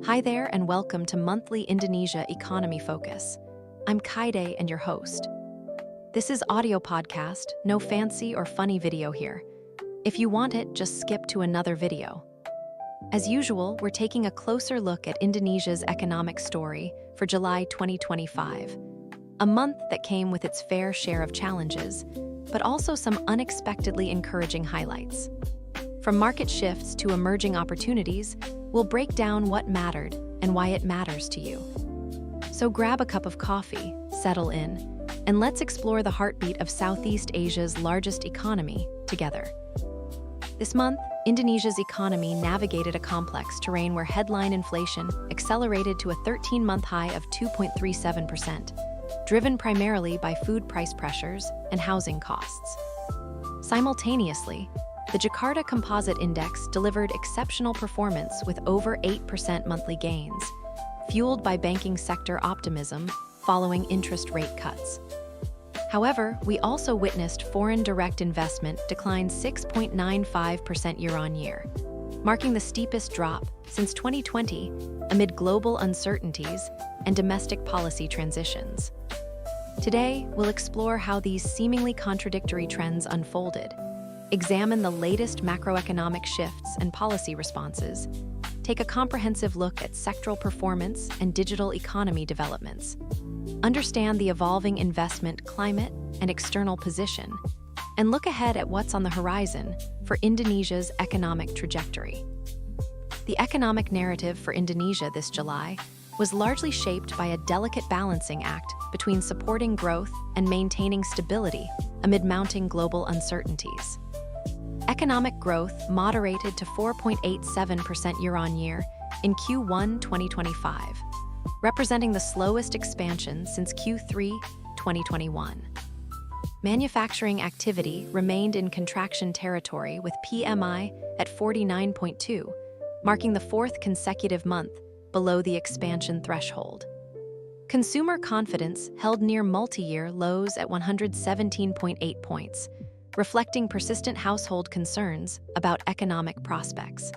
Hi there and welcome to Monthly Indonesia Economy Focus. I'm Kaede and your host. This is audio podcast, no fancy or funny video here. If you want it, just skip to another video. As usual, we're taking a closer look at Indonesia's economic story for July 2025, a month that came with its fair share of challenges, but also some unexpectedly encouraging highlights. From market shifts to emerging opportunities, we'll break down what mattered and why it matters to you. So grab a cup of coffee, settle in, and let's explore the heartbeat of Southeast Asia's largest economy together. This month, Indonesia's economy navigated a complex terrain where headline inflation accelerated to a 13-month high of 2.37%, driven primarily by food price pressures and housing costs. Simultaneously, the Jakarta Composite Index delivered exceptional performance with over 8% monthly gains, fueled by banking sector optimism following interest rate cuts. However, we also witnessed foreign direct investment decline 6.95% year-on-year, marking the steepest drop since 2020 amid global uncertainties and domestic policy transitions. Today, we'll explore how these seemingly contradictory trends unfolded, examine the latest macroeconomic shifts and policy responses, take a comprehensive look at sectoral performance and digital economy developments, understand the evolving investment climate and external position, and look ahead at what's on the horizon for Indonesia's economic trajectory. The economic narrative for Indonesia this July was largely shaped by a delicate balancing act between supporting growth and maintaining stability amid mounting global uncertainties. Economic growth moderated to 4.87% year-on-year in Q1 2025, representing the slowest expansion since Q3 2021. Manufacturing activity remained in contraction territory with PMI at 49.2, marking the fourth consecutive month below the expansion threshold. Consumer confidence held near multi-year lows at 117.8 points, reflecting persistent household concerns about economic prospects.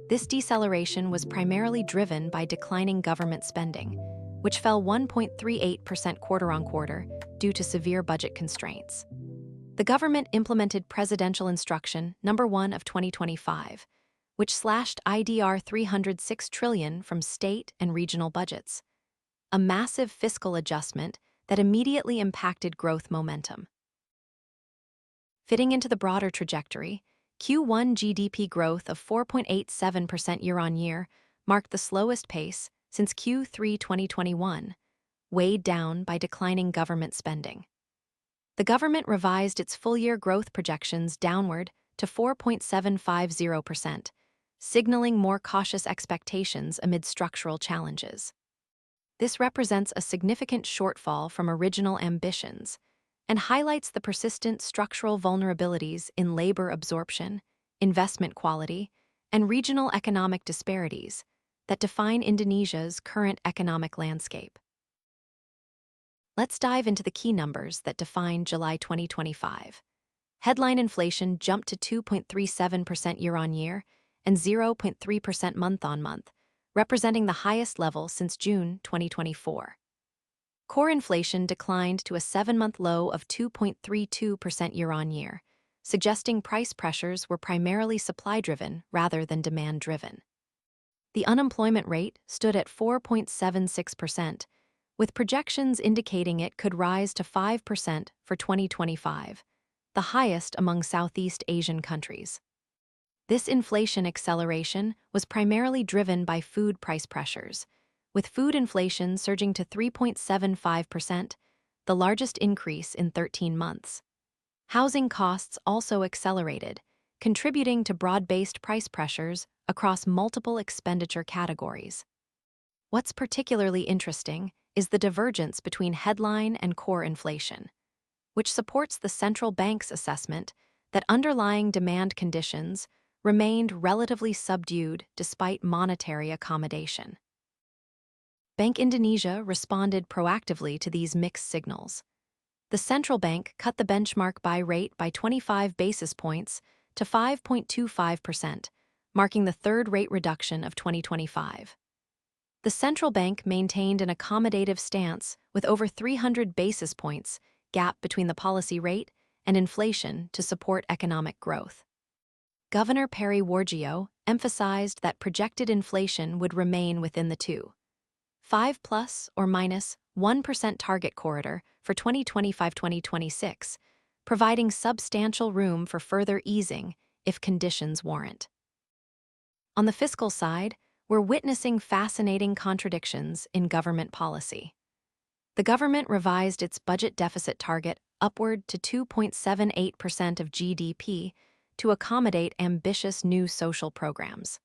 This deceleration was primarily driven by declining government spending, which fell 1.38% quarter-on-quarter due to severe budget constraints. The government implemented Presidential Instruction No. 1 of 2025, which slashed IDR 306 trillion from state and regional budgets, a massive fiscal adjustment that immediately impacted growth momentum. Fitting into the broader trajectory, Q1 GDP growth of 4.87% year-on-year marked the slowest pace since Q3 2021, weighed down by declining government spending. The government revised its full-year growth projections downward to 4.750%, signaling more cautious expectations amid structural challenges. This represents a significant shortfall from original ambitions and highlights the persistent structural vulnerabilities in labor absorption, investment quality, and regional economic disparities that define Indonesia's current economic landscape. Let's dive into the key numbers that define July 2025. Headline inflation jumped to 2.37% year-on-year and 0.3% month-on-month, representing the highest level since June 2024. Core inflation declined to a 7-month low of 2.32% year-on-year, suggesting price pressures were primarily supply-driven rather than demand-driven. The unemployment rate stood at 4.76%, with projections indicating it could rise to 5% for 2025, the highest among Southeast Asian countries. This inflation acceleration was primarily driven by food price pressures, with food inflation surging to 3.75%, the largest increase in 13 months. Housing costs also accelerated, contributing to broad-based price pressures across multiple expenditure categories. What's particularly interesting is the divergence between headline and core inflation, which supports the central bank's assessment that underlying demand conditions remained relatively subdued despite monetary accommodation. Bank Indonesia responded proactively to these mixed signals. The central bank cut the benchmark buy rate by 25 basis points to 5.25%, marking the third rate reduction of 2025. The central bank maintained an accommodative stance with over 300 basis points gap between the policy rate and inflation to support economic growth. Governor Perry Wargio emphasized that projected inflation would remain within the 2.5 plus or minus 1% target corridor for 2025-2026, providing substantial room for further easing if conditions warrant. On the fiscal side, we're witnessing fascinating contradictions in government policy. The government revised its budget deficit target upward to 2.78% of GDP to accommodate ambitious new social programs.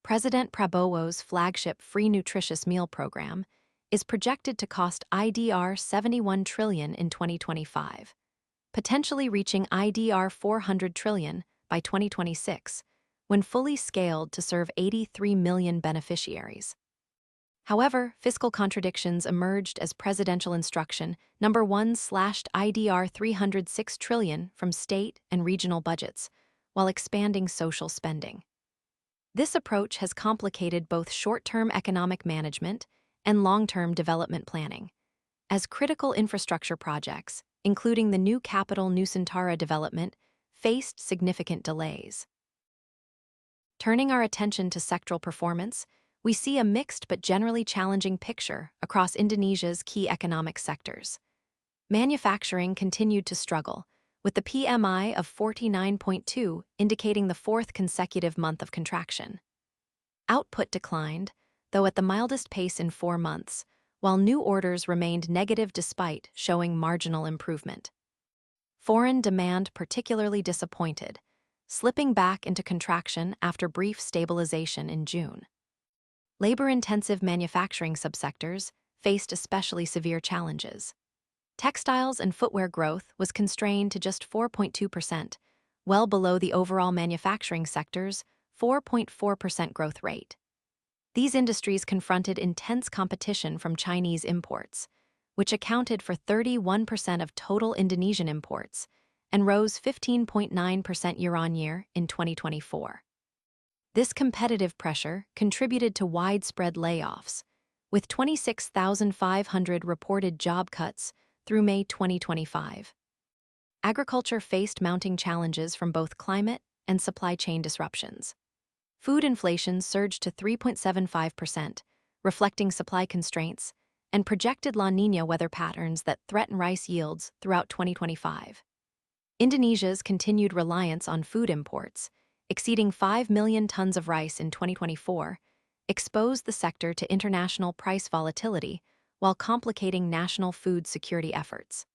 President Prabowo's flagship free nutritious meal program is projected to cost IDR 71 trillion in 2025, potentially reaching IDR 400 trillion by 2026, when fully scaled to serve 83 million beneficiaries. However, fiscal contradictions emerged as Presidential Instruction Number 1 slashed IDR 306 trillion from state and regional budgets, while expanding social spending. This approach has complicated both short-term economic management and long-term development planning, as critical infrastructure projects, including the new capital Nusantara development, faced significant delays. Turning our attention to sectoral performance, we see a mixed but generally challenging picture across Indonesia's key economic sectors. Manufacturing continued to struggle, with the PMI of 49.2 indicating the fourth consecutive month of contraction. Output declined, though at the mildest pace in 4 months, while new orders remained negative despite showing marginal improvement. Foreign demand particularly disappointed, slipping back into contraction after brief stabilization in June. Labor-intensive manufacturing subsectors faced especially severe challenges. Textiles and footwear growth was constrained to just 4.2%, well below the overall manufacturing sector's 4.4% growth rate. These industries confronted intense competition from Chinese imports, which accounted for 31% of total Indonesian imports and rose 15.9% year-on-year in 2024. This competitive pressure contributed to widespread layoffs, with 26,500 reported job cuts through May 2025. Agriculture faced mounting challenges from both climate and supply chain disruptions. Food inflation surged to 3.75%, reflecting supply constraints and projected La Niña weather patterns that threaten rice yields throughout 2025. Indonesia's continued reliance on food imports, exceeding 5 million tons of rice in 2024, exposed the sector to international price volatility while complicating national food security efforts.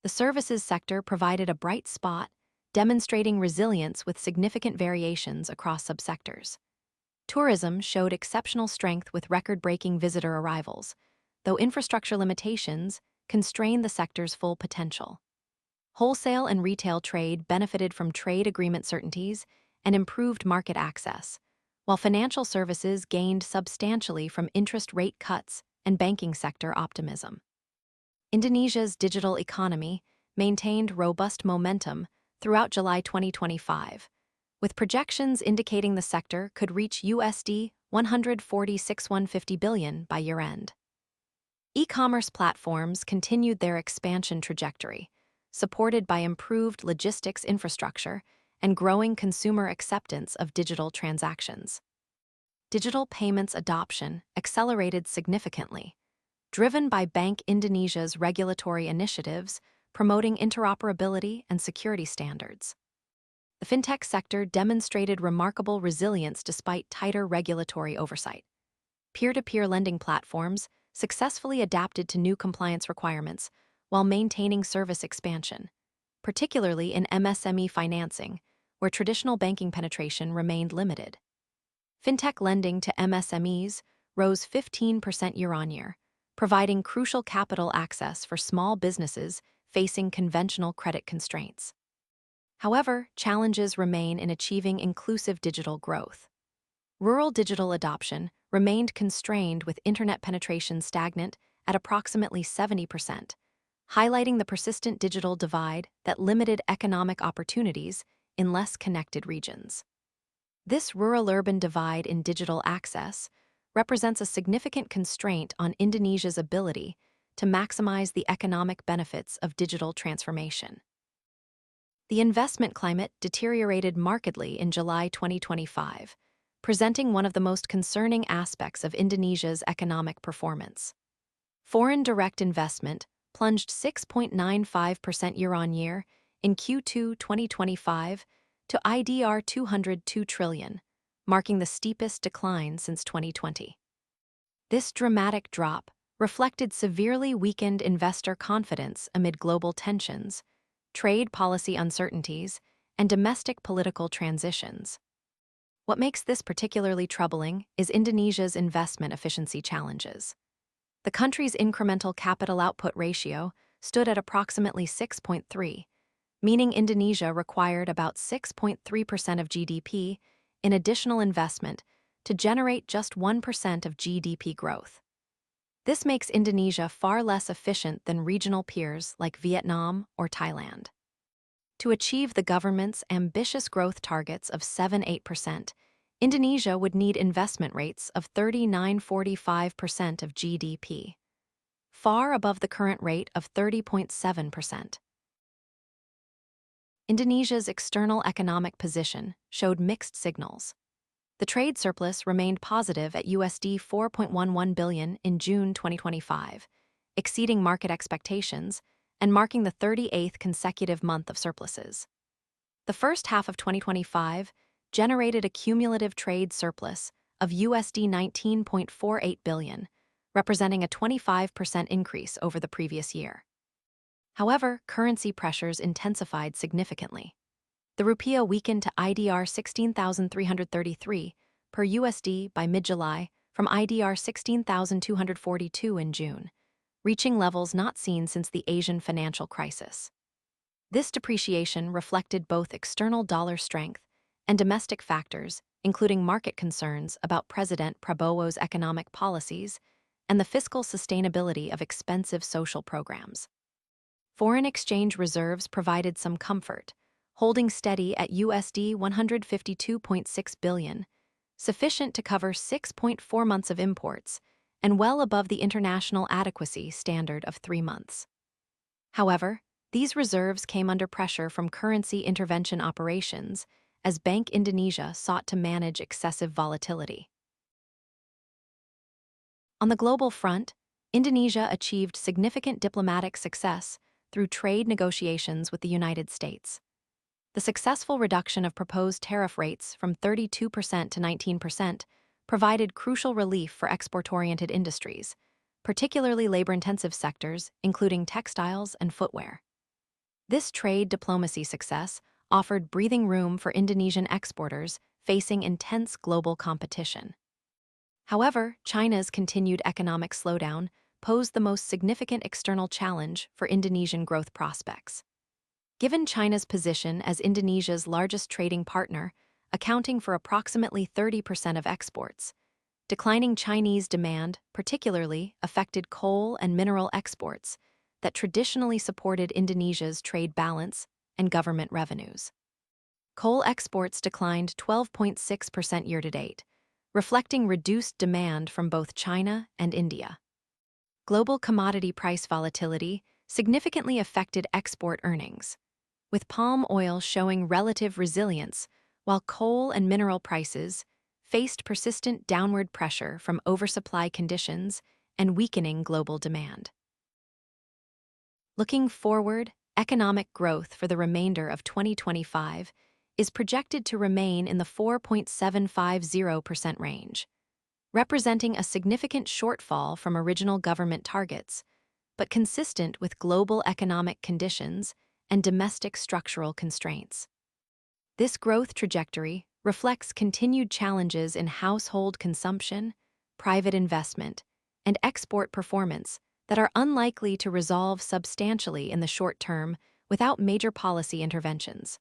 The services sector provided a bright spot, demonstrating resilience with significant variations across subsectors. Tourism showed exceptional strength with record-breaking visitor arrivals, though infrastructure limitations constrained the sector's full potential. Wholesale and retail trade benefited from trade agreement certainties and improved market access, while financial services gained substantially from interest rate cuts and banking sector optimism. Indonesia's digital economy maintained robust momentum throughout July 2025, with projections indicating the sector could reach USD 146.150 billion by year-end. E-commerce platforms continued their expansion trajectory, supported by improved logistics infrastructure and growing consumer acceptance of digital transactions. Digital payments adoption accelerated significantly, driven by Bank Indonesia's regulatory initiatives promoting interoperability and security standards. The fintech sector demonstrated remarkable resilience despite tighter regulatory oversight. Peer-to-peer lending platforms successfully adapted to new compliance requirements while maintaining service expansion, particularly in MSME financing, where traditional banking penetration remained limited. Fintech lending to MSMEs rose 15% year-on-year, providing crucial capital access for small businesses facing conventional credit constraints. However, challenges remain in achieving inclusive digital growth. Rural digital adoption remained constrained with internet penetration stagnant at approximately 70%, highlighting the persistent digital divide that limited economic opportunities in less connected regions. This rural-urban divide in digital access represents a significant constraint on Indonesia's ability to maximize the economic benefits of digital transformation. The investment climate deteriorated markedly in July 2025, presenting one of the most concerning aspects of Indonesia's economic performance. Foreign direct investment plunged 6.95% year-on-year in Q2 2025 to IDR 202 trillion, marking the steepest decline since 2020. This dramatic drop reflected severely weakened investor confidence amid global tensions, trade policy uncertainties, and domestic political transitions. What makes this particularly troubling is Indonesia's investment efficiency challenges. The country's incremental capital output ratio stood at approximately 6.3, meaning Indonesia required about 6.3% of GDP in additional investment to generate just 1% of GDP growth. This makes Indonesia far less efficient than regional peers like Vietnam or Thailand. To achieve the government's ambitious growth targets of 7–8%, Indonesia would need investment rates of 39–45% of GDP, far above the current rate of 30.7%. Indonesia's external economic position showed mixed signals. The trade surplus remained positive at USD 4.11 billion in June 2025, exceeding market expectations and marking the 38th consecutive month of surpluses. The first half of 2025 generated a cumulative trade surplus of USD 19.48 billion, representing a 25% increase over the previous year. However, currency pressures intensified significantly. The rupiah weakened to IDR 16,333 per USD by mid-July from IDR 16,242 in June, reaching levels not seen since the Asian financial crisis. This depreciation reflected both external dollar strength and domestic factors, including market concerns about President Prabowo's economic policies and the fiscal sustainability of expensive social programs. Foreign exchange reserves provided some comfort, holding steady at USD 152.6 billion, sufficient to cover 6.4 months of imports and well above the international adequacy standard of 3 months. However, these reserves came under pressure from currency intervention operations as Bank Indonesia sought to manage excessive volatility. On the global front, Indonesia achieved significant diplomatic success through trade negotiations with the United States. The successful reduction of proposed tariff rates from 32% to 19% provided crucial relief for export-oriented industries, particularly labor-intensive sectors, including textiles and footwear. This trade diplomacy success offered breathing room for Indonesian exporters facing intense global competition. However, China's continued economic slowdown posed the most significant external challenge for Indonesian growth prospects. Given China's position as Indonesia's largest trading partner, accounting for approximately 30% of exports, declining Chinese demand particularly affected coal and mineral exports that traditionally supported Indonesia's trade balance and government revenues. Coal exports declined 12.6% year-to-date, reflecting reduced demand from both China and India. Global commodity price volatility significantly affected export earnings, with palm oil showing relative resilience while coal and mineral prices faced persistent downward pressure from oversupply conditions and weakening global demand. Looking forward, economic growth for the remainder of 2025 is projected to remain in the 4.750% range, representing a significant shortfall from original government targets, but consistent with global economic conditions and domestic structural constraints. This growth trajectory reflects continued challenges in household consumption, private investment, and export performance that are unlikely to resolve substantially in the short term without major policy interventions.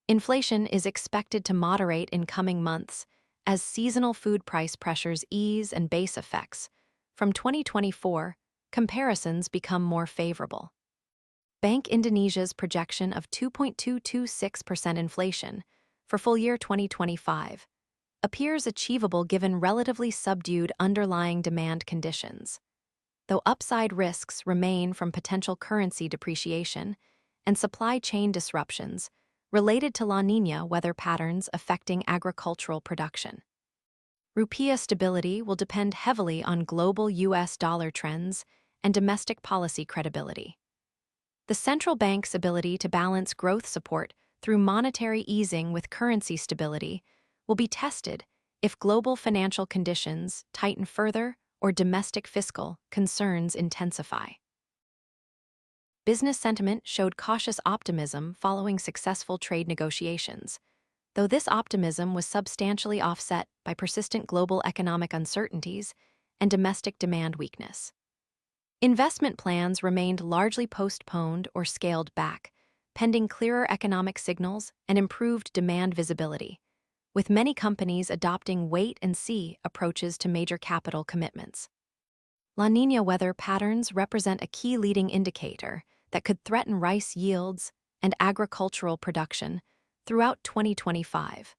Inflation is expected to moderate in coming months as seasonal food price pressures ease and base effects. From 2024, comparisons become more favorable. Bank Indonesia's projection of 2.226% inflation for full year 2025 appears achievable given relatively subdued underlying demand conditions, though upside risks remain from potential currency depreciation and supply chain disruptions related to La Niña weather patterns affecting agricultural production. Rupiah stability will depend heavily on global U.S. dollar trends and domestic policy credibility. The central bank's ability to balance growth support through monetary easing with currency stability will be tested if global financial conditions tighten further or domestic fiscal concerns intensify. Business sentiment showed cautious optimism following successful trade negotiations, though this optimism was substantially offset by persistent global economic uncertainties and domestic demand weakness. Investment plans remained largely postponed or scaled back, pending clearer economic signals and improved demand visibility, with many companies adopting wait-and-see approaches to major capital commitments. La Niña weather patterns represent a key leading indicator that could threaten rice yields and agricultural production throughout 2025,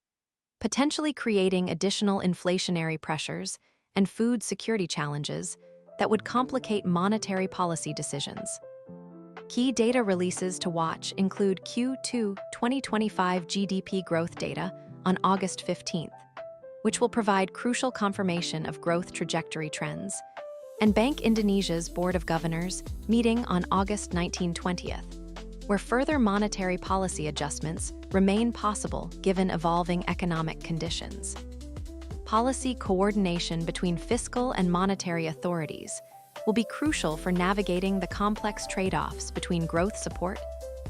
potentially creating additional inflationary pressures and food security challenges that would complicate monetary policy decisions. Key data releases to watch include Q2 2025 GDP growth data on August 15th, which will provide crucial confirmation of growth trajectory trends, and Bank Indonesia's Board of Governors meeting on August 19-20th, where further monetary policy adjustments remain possible given evolving economic conditions. Policy coordination between fiscal and monetary authorities will be crucial for navigating the complex trade-offs between growth support,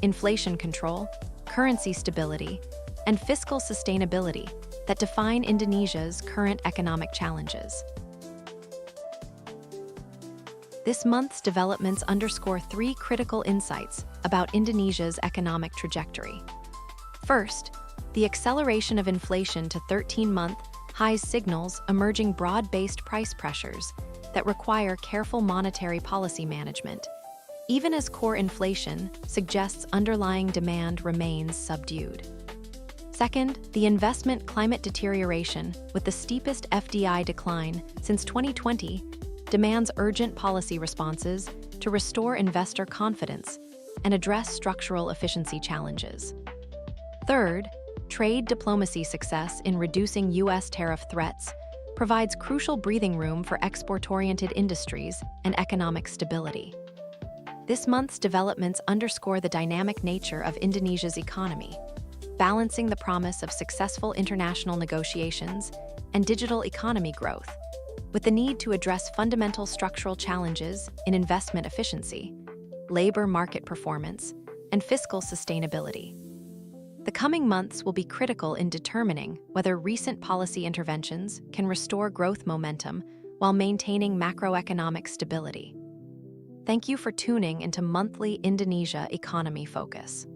inflation control, currency stability, and fiscal sustainability that define Indonesia's current economic challenges. This month's developments underscore three critical insights about Indonesia's economic trajectory. First, the acceleration of inflation to 13-month highs signals emerging broad-based price pressures that require careful monetary policy management, even as core inflation suggests underlying demand remains subdued. Second, the investment climate deterioration, with the steepest FDI decline since 2020, demands urgent policy responses to restore investor confidence and address structural efficiency challenges. Third, trade diplomacy success in reducing U.S. tariff threats provides crucial breathing room for export-oriented industries and economic stability. This month's developments underscore the dynamic nature of Indonesia's economy, balancing the promise of successful international negotiations and digital economy growth, with the need to address fundamental structural challenges in investment efficiency, labor market performance, and fiscal sustainability. The coming months will be critical in determining whether recent policy interventions can restore growth momentum while maintaining macroeconomic stability. Thank you for tuning into monthly Indonesia Economy Focus.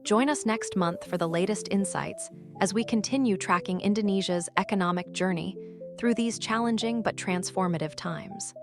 Join us next month for the latest insights as we continue tracking Indonesia's economic journey through these challenging but transformative times.